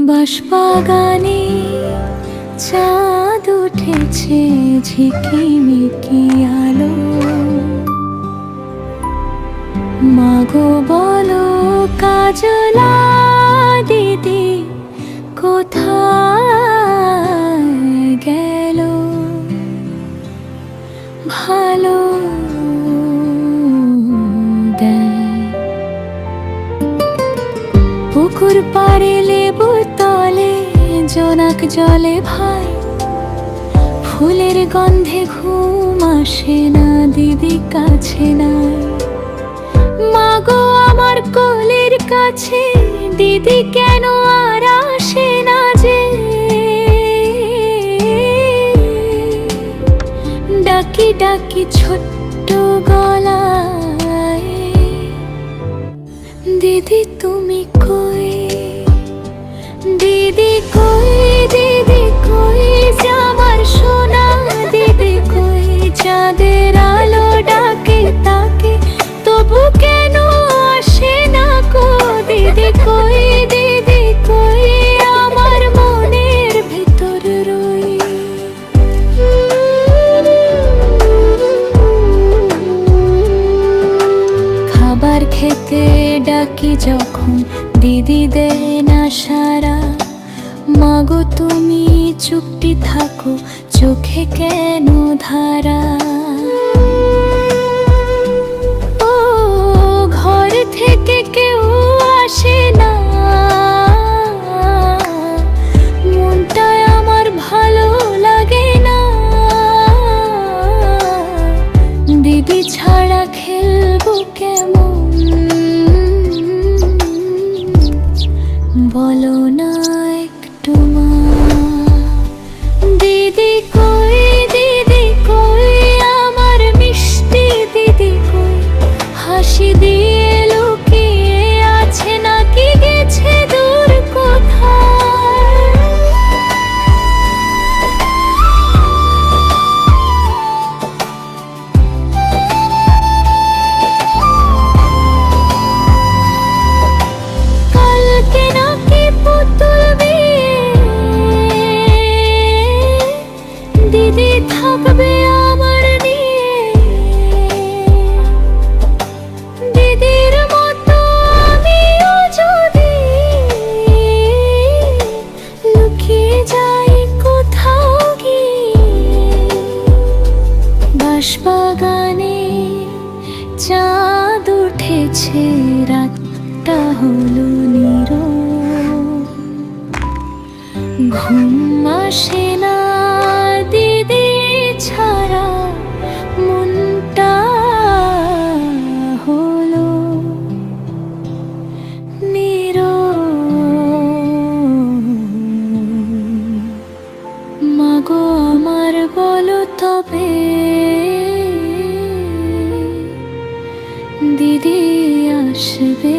বাঁশবাগানে চাঁদ উঠেছে ঝিকিমিকি আলো। মাগো বলো কাজলা দিদি কোথায় গেল? ভালো পুকুর পাড়ে লেবুর তলে জোনাক জলে ভাই, ফুলের গন্ধে ঘুম আসে না দিদি কাছে নাই। মাগো আমার কোলের কাছে দিদি কেন আর আসে না যে? ডাকি ডাকি ছোট্ট গলায়, দিদি তুমি কই? দিদি কই? দিদি কই? আমার সোনা দিদি কই? চাঁদের আলো ডাকে তাকে, তবু কেন আসে না গো? দিদি কই? দিদি কই? আমার মনের ভিতর রই। খাবার খেতে ডাকি যখন দিদি দেয় না সারা। মাগো তুমি চুপটি থাকো, চোখে কেন ধারা? ও ঘর থেকে কেউ আসে না, মনটায় আমার ভালো লাগে না। দিদি ছাড়া খেলবো কেমন? বলো না একটু মা। দিদি কই? দিদি কই? আমার মিষ্টি দিদি কই? হাসি দিয়ে লুকিয়ে আছে নাকি গেছে দূর কোথায়? কালকে নাকি পুতুল বিয়ে, দিদি থাকবে আমার নিয়ে। দিদির মতো আমিও যদি লুকিয়ে যাই কোথাও গিয়ে। বাঁশবাগানে চাঁদ উঠেছে, রাতটা হলো নীরব। ঘুম আসে না দিদি ছাড়া, মনটা হলো নীরব। মাগো আমার বলো তবে দিদি আসবে?